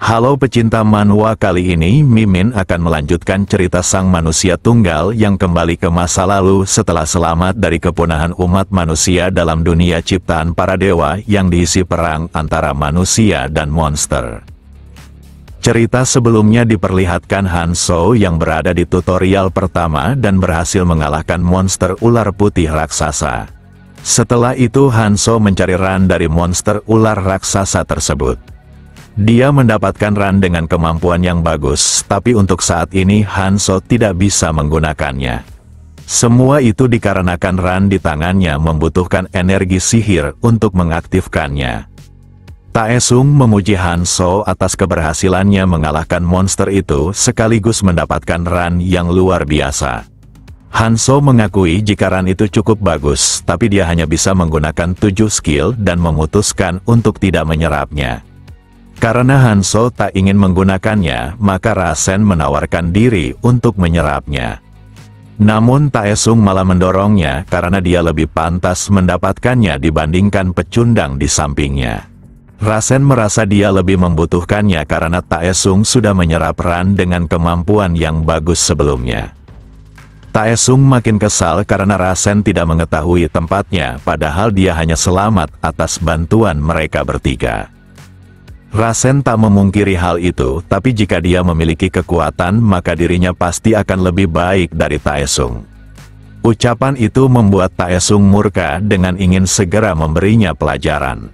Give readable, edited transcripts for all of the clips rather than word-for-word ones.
Halo pecinta manhwa, kali ini Mimin akan melanjutkan cerita sang manusia tunggal yang kembali ke masa lalu setelah selamat dari kepunahan umat manusia dalam dunia ciptaan para dewa yang diisi perang antara manusia dan monster. Cerita sebelumnya diperlihatkan Hanzo yang berada di tutorial pertama dan berhasil mengalahkan monster ular putih raksasa. Setelah itu Hanzo mencari ran dari monster ular raksasa tersebut. Dia mendapatkan ran dengan kemampuan yang bagus, tapi untuk saat ini Hanzo tidak bisa menggunakannya. Semua itu dikarenakan ran di tangannya membutuhkan energi sihir untuk mengaktifkannya. Taesung memuji Hanzo atas keberhasilannya mengalahkan monster itu sekaligus mendapatkan ran yang luar biasa. Hanzo mengakui jika ran itu cukup bagus, tapi dia hanya bisa menggunakan 7 skill dan memutuskan untuk tidak menyerapnya. Karena Hanzo tak ingin menggunakannya, maka Rasen menawarkan diri untuk menyerapnya. Namun Taesung malah mendorongnya karena dia lebih pantas mendapatkannya dibandingkan pecundang di sampingnya. Rasen merasa dia lebih membutuhkannya karena Taesung sudah menyerap ran dengan kemampuan yang bagus sebelumnya. Taesung makin kesal karena Rasen tidak mengetahui tempatnya, padahal dia hanya selamat atas bantuan mereka bertiga. Rasen tak memungkiri hal itu, tapi jika dia memiliki kekuatan maka dirinya pasti akan lebih baik dari Taesung. Ucapan itu membuat Taesung murka dengan ingin segera memberinya pelajaran.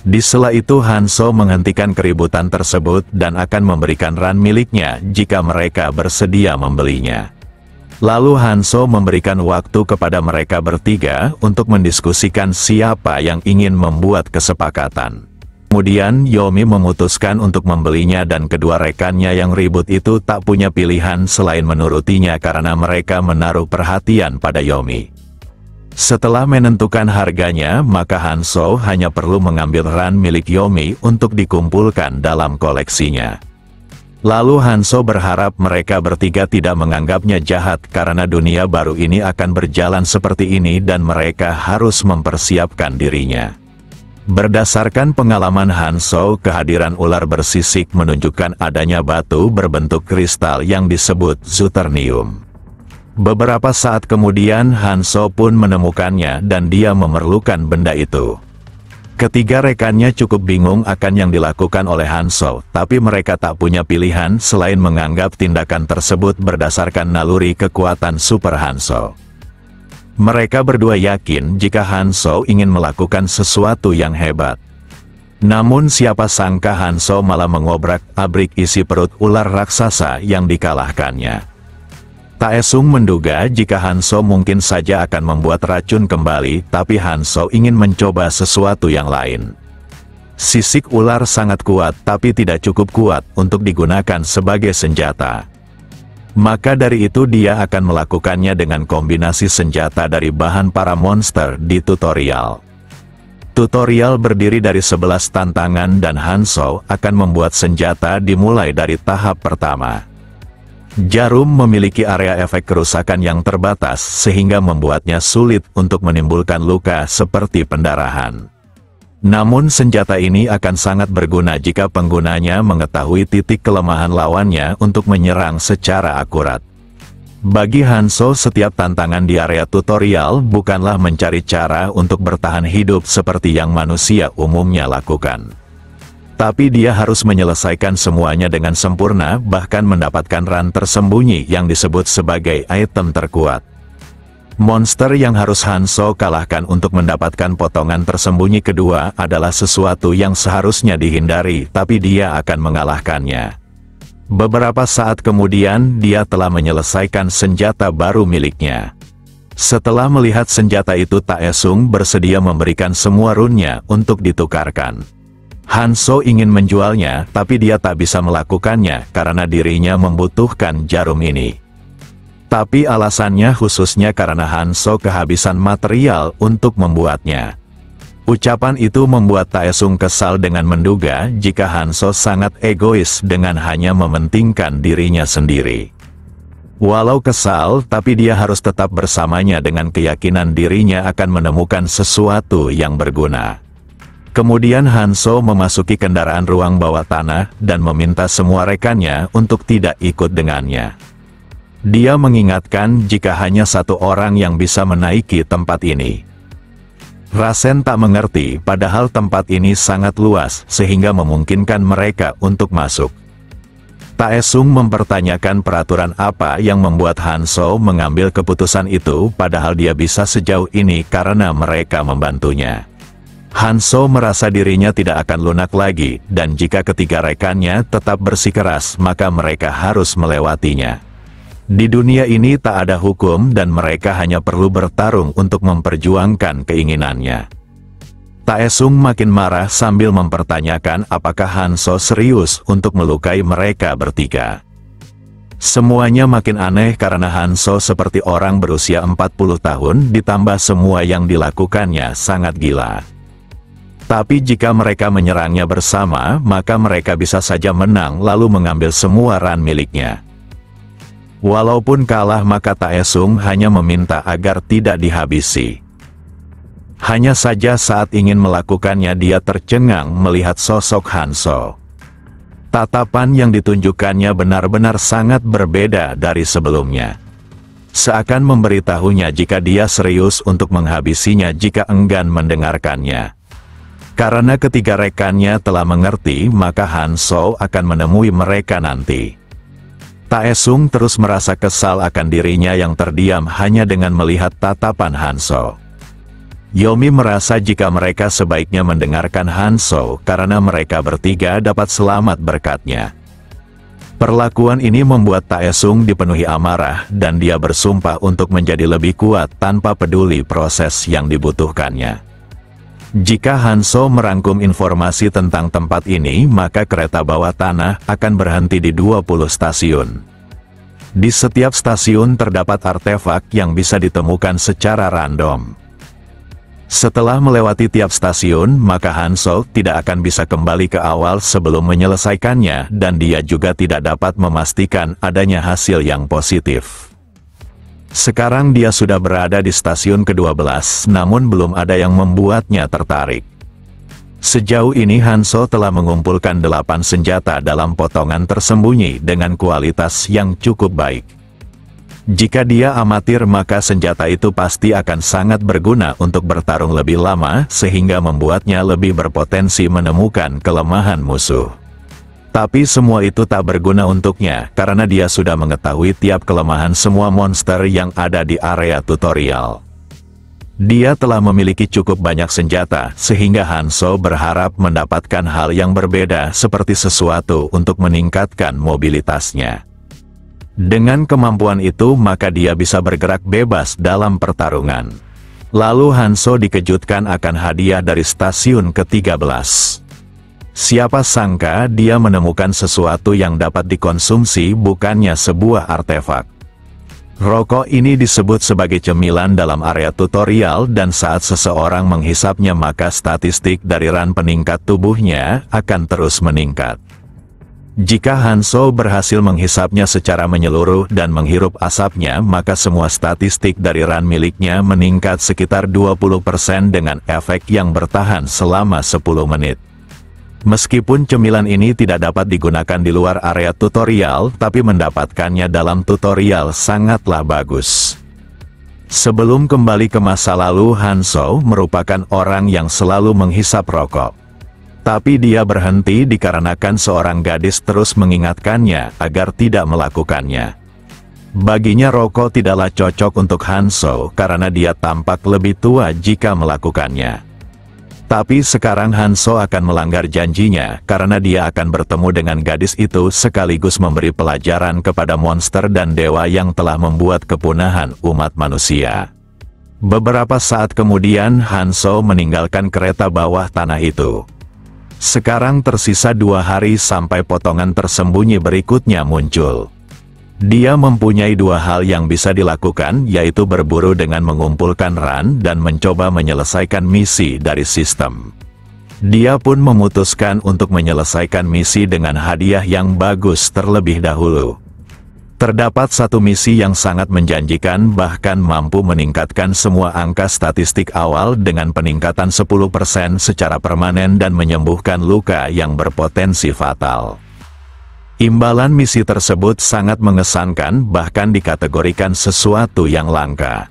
Di sela itu Hanzo menghentikan keributan tersebut dan akan memberikan ran miliknya jika mereka bersedia membelinya. Lalu Hanzo memberikan waktu kepada mereka bertiga untuk mendiskusikan siapa yang ingin membuat kesepakatan. Kemudian Yomi memutuskan untuk membelinya dan kedua rekannya yang ribut itu tak punya pilihan selain menurutinya karena mereka menaruh perhatian pada Yomi. Setelah menentukan harganya, maka Hanzo hanya perlu mengambil ran milik Yomi untuk dikumpulkan dalam koleksinya. Lalu Hanzo berharap mereka bertiga tidak menganggapnya jahat karena dunia baru ini akan berjalan seperti ini dan mereka harus mempersiapkan dirinya. Berdasarkan pengalaman Hanzo, kehadiran ular bersisik menunjukkan adanya batu berbentuk kristal yang disebut Zuternium. Beberapa saat kemudian Hanzo pun menemukannya dan dia memerlukan benda itu. Ketiga rekannya cukup bingung akan yang dilakukan oleh Hanzo, tapi mereka tak punya pilihan selain menganggap tindakan tersebut berdasarkan naluri kekuatan Super Hanzo. Mereka berdua yakin jika Hanzo ingin melakukan sesuatu yang hebat. Namun siapa sangka Hanzo malah mengobrak-abrik isi perut ular raksasa yang dikalahkannya. Taesung menduga jika Hanzo mungkin saja akan membuat racun kembali, tapi Hanzo ingin mencoba sesuatu yang lain. Sisik ular sangat kuat tapi tidak cukup kuat untuk digunakan sebagai senjata. Maka dari itu dia akan melakukannya dengan kombinasi senjata dari bahan para monster di tutorial. Tutorial berdiri dari 11 tantangan dan Hanzo akan membuat senjata dimulai dari tahap pertama. Jarum memiliki area efek kerusakan yang terbatas sehingga membuatnya sulit untuk menimbulkan luka seperti pendarahan. Namun senjata ini akan sangat berguna jika penggunanya mengetahui titik kelemahan lawannya untuk menyerang secara akurat. Bagi Hanzo, setiap tantangan di area tutorial bukanlah mencari cara untuk bertahan hidup seperti yang manusia umumnya lakukan. Tapi dia harus menyelesaikan semuanya dengan sempurna, bahkan mendapatkan ran tersembunyi yang disebut sebagai item terkuat. Monster yang harus Hanzo kalahkan untuk mendapatkan potongan tersembunyi kedua adalah sesuatu yang seharusnya dihindari, tapi dia akan mengalahkannya. Beberapa saat kemudian, dia telah menyelesaikan senjata baru miliknya. Setelah melihat senjata itu, Taesung bersedia memberikan semua runnya untuk ditukarkan. Hanzo ingin menjualnya, tapi dia tak bisa melakukannya karena dirinya membutuhkan jarum ini. Tapi alasannya khususnya karena Hanzo kehabisan material untuk membuatnya. Ucapan itu membuat Taesung kesal dengan menduga jika Hanzo sangat egois dengan hanya mementingkan dirinya sendiri. Walau kesal, tapi dia harus tetap bersamanya dengan keyakinan dirinya akan menemukan sesuatu yang berguna. Kemudian Hanso memasuki kendaraan ruang bawah tanah dan meminta semua rekannya untuk tidak ikut dengannya. Dia mengingatkan jika hanya satu orang yang bisa menaiki tempat ini. Rasen tak mengerti, padahal tempat ini sangat luas sehingga memungkinkan mereka untuk masuk. Taesung mempertanyakan peraturan apa yang membuat Hanso mengambil keputusan itu, padahal dia bisa sejauh ini karena mereka membantunya. Hanso merasa dirinya tidak akan lunak lagi, dan jika ketiga rekannya tetap bersikeras, maka mereka harus melewatinya. Di dunia ini tak ada hukum dan mereka hanya perlu bertarung untuk memperjuangkan keinginannya. Taesung makin marah sambil mempertanyakan apakah Hanso serius untuk melukai mereka bertiga. Semuanya makin aneh karena Hanso seperti orang berusia 40 tahun ditambah semua yang dilakukannya sangat gila. Tapi jika mereka menyerangnya bersama, maka mereka bisa saja menang lalu mengambil semua ran miliknya. Walaupun kalah, maka Taesung hanya meminta agar tidak dihabisi. Hanya saja saat ingin melakukannya dia tercengang melihat sosok Hanso. Tatapan yang ditunjukkannya benar-benar sangat berbeda dari sebelumnya. Seakan memberitahunya jika dia serius untuk menghabisinya jika enggan mendengarkannya. Karena ketiga rekannya telah mengerti, maka Hanso akan menemui mereka nanti. Taesung terus merasa kesal akan dirinya yang terdiam hanya dengan melihat tatapan Hanso. Yomi merasa jika mereka sebaiknya mendengarkan Hanso karena mereka bertiga dapat selamat berkatnya. Perlakuan ini membuat Taesung dipenuhi amarah dan dia bersumpah untuk menjadi lebih kuat tanpa peduli proses yang dibutuhkannya. Jika Hanso merangkum informasi tentang tempat ini, maka kereta bawah tanah akan berhenti di 20 stasiun. Di setiap stasiun terdapat artefak yang bisa ditemukan secara random. Setelah melewati tiap stasiun, maka Hanso tidak akan bisa kembali ke awal sebelum menyelesaikannya, dan dia juga tidak dapat memastikan adanya hasil yang positif. Sekarang dia sudah berada di stasiun ke-12, namun belum ada yang membuatnya tertarik. Sejauh ini Hanso telah mengumpulkan 8 senjata dalam potongan tersembunyi dengan kualitas yang cukup baik. Jika dia amatir, maka senjata itu pasti akan sangat berguna untuk bertarung lebih lama, sehingga membuatnya lebih berpotensi menemukan kelemahan musuh. Tapi semua itu tak berguna untuknya, karena dia sudah mengetahui tiap kelemahan semua monster yang ada di area tutorial. Dia telah memiliki cukup banyak senjata, sehingga Hanso berharap mendapatkan hal yang berbeda seperti sesuatu untuk meningkatkan mobilitasnya. Dengan kemampuan itu, maka dia bisa bergerak bebas dalam pertarungan. Lalu Hanso dikejutkan akan hadiah dari stasiun ke-13. Siapa sangka dia menemukan sesuatu yang dapat dikonsumsi, bukannya sebuah artefak. Rokok ini disebut sebagai cemilan dalam area tutorial, dan saat seseorang menghisapnya maka statistik dari ran peningkat tubuhnya akan terus meningkat. Jika Hanso berhasil menghisapnya secara menyeluruh dan menghirup asapnya, maka semua statistik dari ran miliknya meningkat sekitar 20% dengan efek yang bertahan selama 10 menit. Meskipun cemilan ini tidak dapat digunakan di luar area tutorial, tapi mendapatkannya dalam tutorial sangatlah bagus. Sebelum kembali ke masa lalu, Hanso merupakan orang yang selalu menghisap rokok. Tapi dia berhenti dikarenakan seorang gadis terus mengingatkannya agar tidak melakukannya. Baginya rokok tidaklah cocok untuk Hanso karena dia tampak lebih tua jika melakukannya. Tapi sekarang Hanso akan melanggar janjinya karena dia akan bertemu dengan gadis itu sekaligus memberi pelajaran kepada monster dan dewa yang telah membuat kepunahan umat manusia. Beberapa saat kemudian Hanso meninggalkan kereta bawah tanah itu. Sekarang tersisa 2 hari sampai potongan tersembunyi berikutnya muncul. Dia mempunyai 2 hal yang bisa dilakukan, yaitu berburu dengan mengumpulkan ran dan mencoba menyelesaikan misi dari sistem. Dia pun memutuskan untuk menyelesaikan misi dengan hadiah yang bagus terlebih dahulu. Terdapat satu misi yang sangat menjanjikan bahkan mampu meningkatkan semua angka statistik awal dengan peningkatan 10% secara permanen dan menyembuhkan luka yang berpotensi fatal. Imbalan misi tersebut sangat mengesankan bahkan dikategorikan sesuatu yang langka.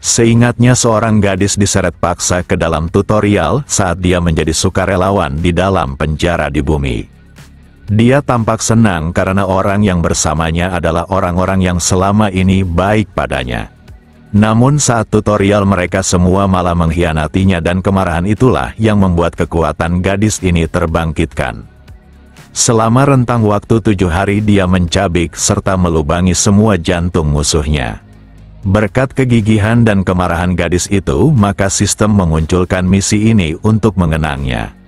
Seingatnya seorang gadis diseret paksa ke dalam tutorial saat dia menjadi sukarelawan di dalam penjara di bumi. Dia tampak senang karena orang yang bersamanya adalah orang-orang yang selama ini baik padanya. Namun saat tutorial mereka semua malah mengkhianatinya dan kemarahan itulah yang membuat kekuatan gadis ini terbangkitkan. Selama rentang waktu 7 hari dia mencabik serta melubangi semua jantung musuhnya. Berkat kegigihan dan kemarahan gadis itu, maka sistem memunculkan misi ini untuk mengenangnya.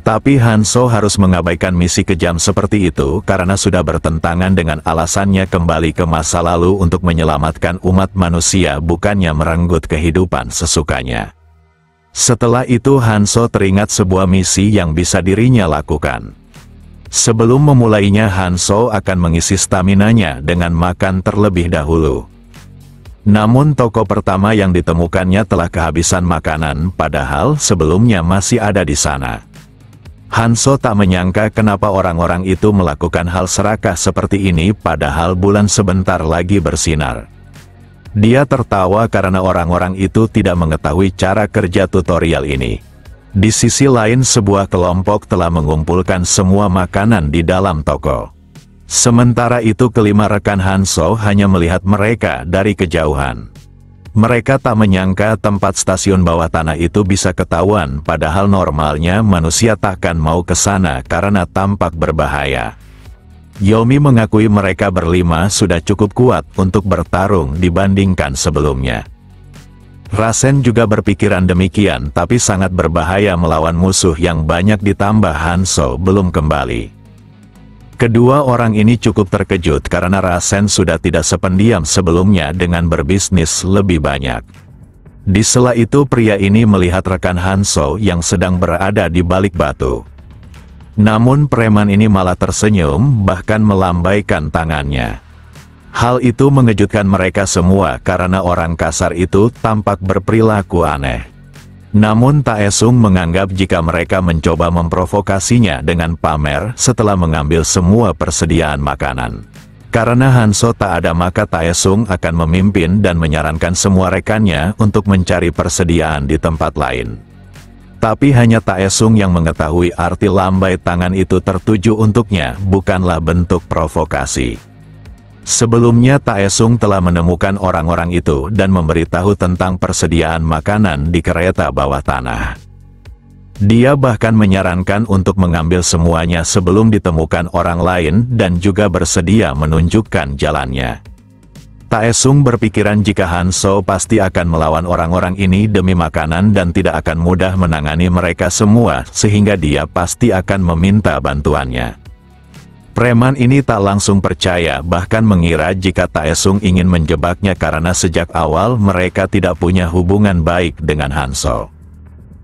Tapi Hanzo harus mengabaikan misi kejam seperti itu karena sudah bertentangan dengan alasannya kembali ke masa lalu untuk menyelamatkan umat manusia, bukannya merenggut kehidupan sesukanya. Setelah itu Hanzo teringat sebuah misi yang bisa dirinya lakukan. Sebelum memulainya, Hanzo akan mengisi staminanya dengan makan terlebih dahulu. Namun toko pertama yang ditemukannya telah kehabisan makanan, padahal sebelumnya masih ada di sana. Hanzo tak menyangka kenapa orang-orang itu melakukan hal serakah seperti ini padahal bulan sebentar lagi bersinar. Dia tertawa karena orang-orang itu tidak mengetahui cara kerja tutorial ini. Di sisi lain sebuah kelompok telah mengumpulkan semua makanan di dalam toko. Sementara itu kelima rekan Hanzo hanya melihat mereka dari kejauhan. Mereka tak menyangka tempat stasiun bawah tanah itu bisa ketahuan, padahal normalnya manusia takkan mau ke sana karena tampak berbahaya. Yomi mengakui mereka berlima sudah cukup kuat untuk bertarung dibandingkan sebelumnya. Rasen juga berpikiran demikian, tapi sangat berbahaya melawan musuh yang banyak ditambah Hanzo belum kembali. Kedua orang ini cukup terkejut karena Rasen sudah tidak sependiam sebelumnya dengan berbisnis lebih banyak. Di sela itu pria ini melihat rekan Hanzo yang sedang berada di balik batu. Namun preman ini malah tersenyum bahkan melambaikan tangannya. Hal itu mengejutkan mereka semua karena orang kasar itu tampak berperilaku aneh. Namun Taesung menganggap jika mereka mencoba memprovokasinya dengan pamer setelah mengambil semua persediaan makanan. Karena Hanzo tak ada, maka Taesung akan memimpin dan menyarankan semua rekannya untuk mencari persediaan di tempat lain. Tapi hanya Taesung yang mengetahui arti lambai tangan itu tertuju untuknya, bukanlah bentuk provokasi. Sebelumnya Taesung telah menemukan orang-orang itu dan memberitahu tentang persediaan makanan di kereta bawah tanah. Dia bahkan menyarankan untuk mengambil semuanya sebelum ditemukan orang lain dan juga bersedia menunjukkan jalannya. Taesung berpikiran jika Hanzo pasti akan melawan orang-orang ini demi makanan dan tidak akan mudah menangani mereka semua, sehingga dia pasti akan meminta bantuannya. Preman ini tak langsung percaya, bahkan mengira jika Taesung ingin menjebaknya karena sejak awal mereka tidak punya hubungan baik dengan Hanzo.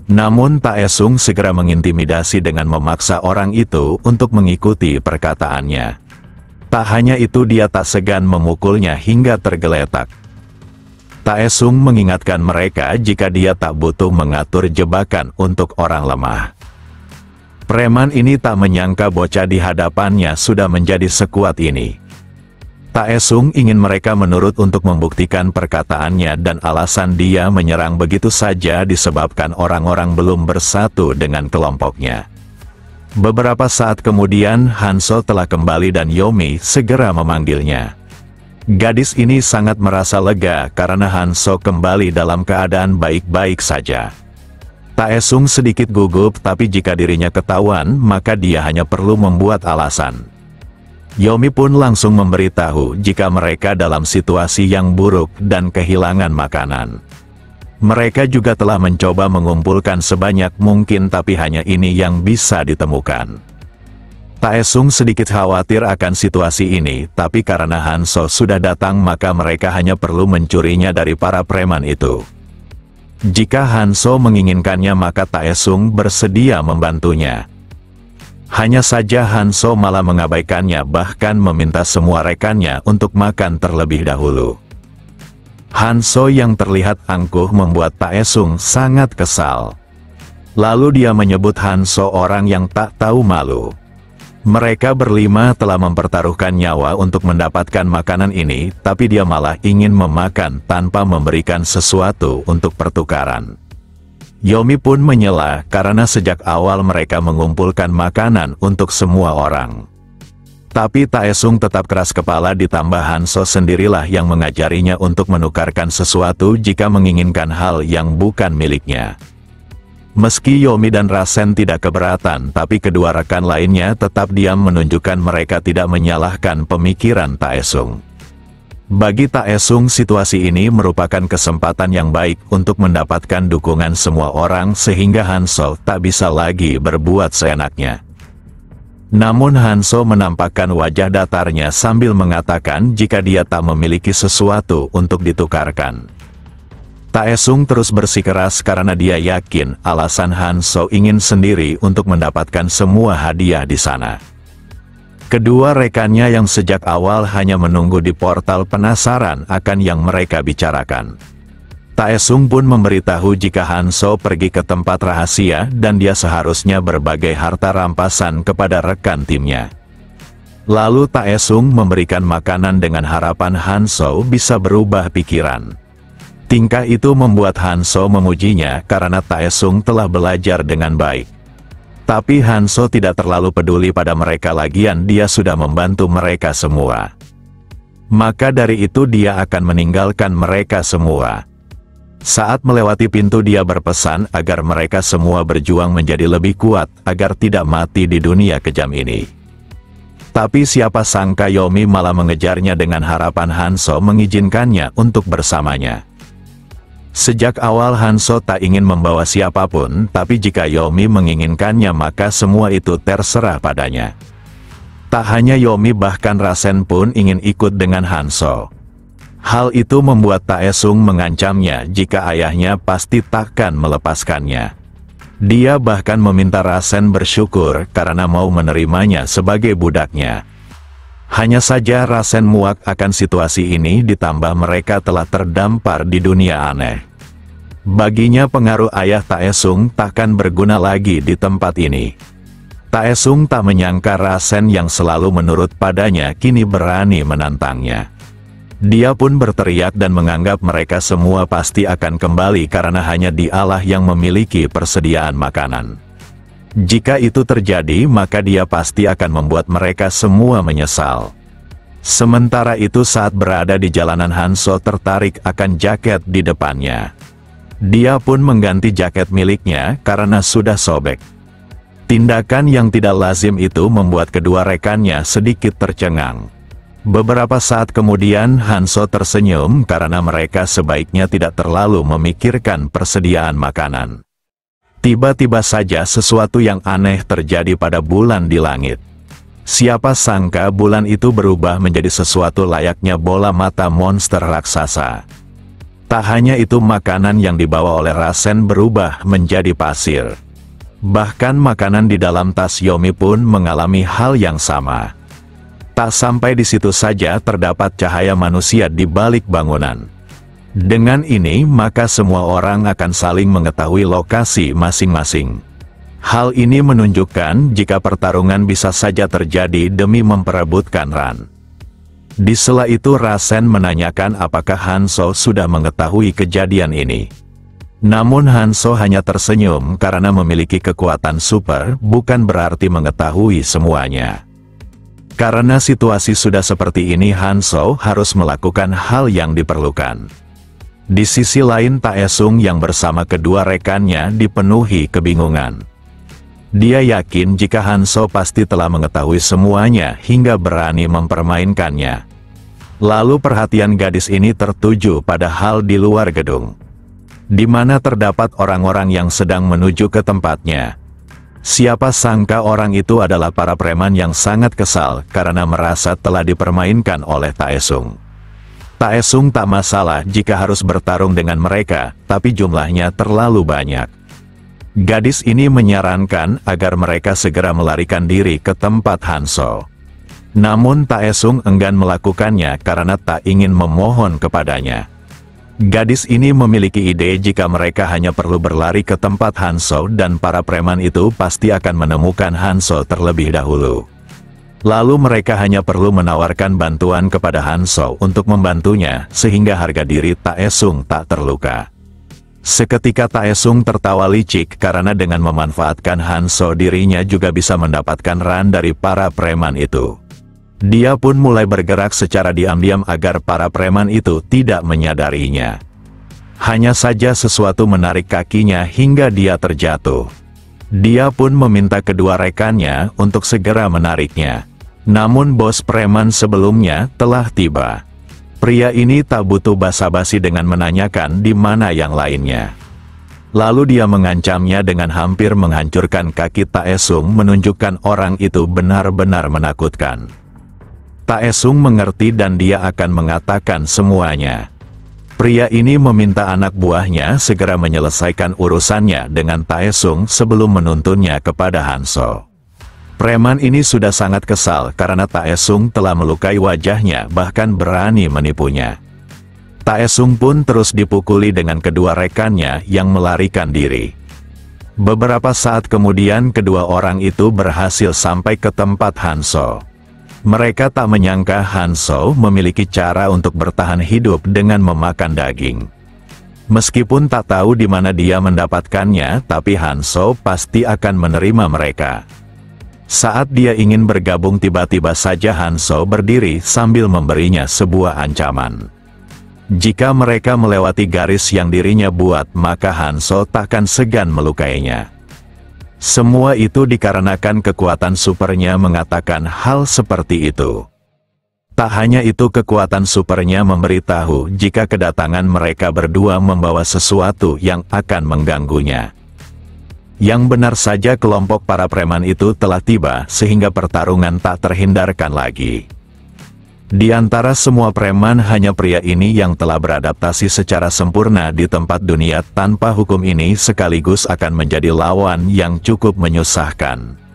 Namun Taesung segera mengintimidasi dengan memaksa orang itu untuk mengikuti perkataannya. Tak hanya itu, dia tak segan memukulnya hingga tergeletak. Taesung mengingatkan mereka jika dia tak butuh mengatur jebakan untuk orang lemah. Preman ini tak menyangka bocah di hadapannya sudah menjadi sekuat ini. Taesung ingin mereka menurut untuk membuktikan perkataannya, dan alasan dia menyerang begitu saja disebabkan orang-orang belum bersatu dengan kelompoknya. Beberapa saat kemudian Hanzo telah kembali dan Yomi segera memanggilnya. Gadis ini sangat merasa lega karena Hanzo kembali dalam keadaan baik-baik saja. Taesung sedikit gugup, tapi jika dirinya ketahuan maka dia hanya perlu membuat alasan. Yomi pun langsung memberitahu jika mereka dalam situasi yang buruk dan kehilangan makanan. Mereka juga telah mencoba mengumpulkan sebanyak mungkin, tapi hanya ini yang bisa ditemukan. Taesung sedikit khawatir akan situasi ini, tapi karena Hanzo sudah datang maka mereka hanya perlu mencurinya dari para preman itu. Jika Hanzo menginginkannya maka Taesung bersedia membantunya. Hanya saja Hanso malah mengabaikannya, bahkan meminta semua rekannya untuk makan terlebih dahulu. Hanso yang terlihat angkuh membuat Taesung sangat kesal. Lalu dia menyebut Hanso orang yang tak tahu malu. Mereka berlima telah mempertaruhkan nyawa untuk mendapatkan makanan ini, tapi dia malah ingin memakan tanpa memberikan sesuatu untuk pertukaran. Yomi pun menyela karena sejak awal mereka mengumpulkan makanan untuk semua orang. Tapi Taesung tetap keras kepala, ditambah Hanso sendirilah yang mengajarinya untuk menukarkan sesuatu jika menginginkan hal yang bukan miliknya. Meski Yomi dan Rasen tidak keberatan, tapi kedua rekan lainnya tetap diam menunjukkan mereka tidak menyalahkan pemikiran Taesung. Bagi Taesung, situasi ini merupakan kesempatan yang baik untuk mendapatkan dukungan semua orang sehingga Hanso tak bisa lagi berbuat seenaknya. Namun Hanso menampakkan wajah datarnya sambil mengatakan jika dia tak memiliki sesuatu untuk ditukarkan. Taesung terus bersikeras karena dia yakin alasan Hanso ingin sendiri untuk mendapatkan semua hadiah di sana. Kedua rekannya yang sejak awal hanya menunggu di portal penasaran akan yang mereka bicarakan. Taesung pun memberitahu jika Hanso pergi ke tempat rahasia dan dia seharusnya berbagai harta rampasan kepada rekan timnya. Lalu Taesung memberikan makanan dengan harapan Hanso bisa berubah pikiran. Tingkah itu membuat Hanso memujinya karena Taesung telah belajar dengan baik. Tapi Hanso tidak terlalu peduli pada mereka, lagian dia sudah membantu mereka semua. Maka dari itu dia akan meninggalkan mereka semua. Saat melewati pintu dia berpesan agar mereka semua berjuang menjadi lebih kuat agar tidak mati di dunia kejam ini. Tapi siapa sangka Yomi malah mengejarnya dengan harapan Hanso mengizinkannya untuk bersamanya. Sejak awal Hanso tak ingin membawa siapapun, tapi jika Yomi menginginkannya maka semua itu terserah padanya. Tak hanya Yomi, bahkan Rasen pun ingin ikut dengan Hanso. Hal itu membuat Taesung mengancamnya jika ayahnya pasti takkan melepaskannya. Dia bahkan meminta Rasen bersyukur karena mau menerimanya sebagai budaknya. Hanya saja Rasen muak akan situasi ini, ditambah mereka telah terdampar di dunia aneh. Baginya pengaruh ayah Taesung takkan berguna lagi di tempat ini. Taesung tak menyangka Rasen yang selalu menurut padanya kini berani menantangnya. Dia pun berteriak dan menganggap mereka semua pasti akan kembali karena hanya dialah yang memiliki persediaan makanan. Jika itu terjadi maka dia pasti akan membuat mereka semua menyesal. Sementara itu saat berada di jalanan Hanso tertarik akan jaket di depannya. Dia pun mengganti jaket miliknya karena sudah sobek. Tindakan yang tidak lazim itu membuat kedua rekannya sedikit tercengang. Beberapa saat kemudian Hanso tersenyum karena mereka sebaiknya tidak terlalu memikirkan persediaan makanan. Tiba-tiba saja sesuatu yang aneh terjadi pada bulan di langit. Siapa sangka bulan itu berubah menjadi sesuatu layaknya bola mata monster raksasa. Tak hanya itu, makanan yang dibawa oleh Rasen berubah menjadi pasir. Bahkan makanan di dalam tas Yomi pun mengalami hal yang sama. Tak sampai di situ saja, terdapat cahaya manusia di balik bangunan. Dengan ini maka semua orang akan saling mengetahui lokasi masing-masing. Hal ini menunjukkan jika pertarungan bisa saja terjadi demi memperebutkan Ran. Di sela itu Rasen menanyakan apakah Hanso sudah mengetahui kejadian ini. Namun Hanso hanya tersenyum karena memiliki kekuatan super bukan berarti mengetahui semuanya. Karena situasi sudah seperti ini, Hanso harus melakukan hal yang diperlukan. Di sisi lain Taesung yang bersama kedua rekannya dipenuhi kebingungan. Dia yakin jika Hanso pasti telah mengetahui semuanya hingga berani mempermainkannya. Lalu perhatian gadis ini tertuju pada hal di luar gedung, di mana terdapat orang-orang yang sedang menuju ke tempatnya. Siapa sangka orang itu adalah para preman yang sangat kesal karena merasa telah dipermainkan oleh Taesung. Taesung tak masalah jika harus bertarung dengan mereka, tapi jumlahnya terlalu banyak. Gadis ini menyarankan agar mereka segera melarikan diri ke tempat Hanso. Namun Taesung enggan melakukannya karena tak ingin memohon kepadanya. Gadis ini memiliki ide jika mereka hanya perlu berlari ke tempat Hanso dan para preman itu pasti akan menemukan Hanso terlebih dahulu. Lalu mereka hanya perlu menawarkan bantuan kepada Hanso untuk membantunya sehingga harga diri Taesung tak terluka. Seketika Taesung tertawa licik karena dengan memanfaatkan Hanso dirinya juga bisa mendapatkan ran dari para preman itu. Dia pun mulai bergerak secara diam-diam agar para preman itu tidak menyadarinya. Hanya saja sesuatu menarik kakinya hingga dia terjatuh. Dia pun meminta kedua rekannya untuk segera menariknya. Namun bos preman sebelumnya telah tiba. Pria ini tak butuh basa-basi dengan menanyakan di mana yang lainnya. Lalu dia mengancamnya dengan hampir menghancurkan kaki Taesung, menunjukkan orang itu benar-benar menakutkan. Taesung mengerti dan dia akan mengatakan semuanya. Pria ini meminta anak buahnya segera menyelesaikan urusannya dengan Taesung sebelum menuntunnya kepada Hanso. Preman ini sudah sangat kesal karena Taesung telah melukai wajahnya bahkan berani menipunya. Taesung pun terus dipukuli dengan kedua rekannya yang melarikan diri. Beberapa saat kemudian kedua orang itu berhasil sampai ke tempat Hanso. Mereka tak menyangka Hanso memiliki cara untuk bertahan hidup dengan memakan daging. Meskipun tak tahu di mana dia mendapatkannya, tapi Hanso pasti akan menerima mereka. Saat dia ingin bergabung, tiba-tiba saja Hanso berdiri sambil memberinya sebuah ancaman. Jika mereka melewati garis yang dirinya buat, maka Hanso takkan segan melukainya. Semua itu dikarenakan kekuatan supernya mengatakan hal seperti itu. Tak hanya itu, kekuatan supernya memberitahu jika kedatangan mereka berdua membawa sesuatu yang akan mengganggunya. Yang benar saja kelompok para preman itu telah tiba sehingga pertarungan tak terhindarkan lagi. Di antara semua preman hanya pria ini yang telah beradaptasi secara sempurna di tempat dunia tanpa hukum ini sekaligus akan menjadi lawan yang cukup menyusahkan.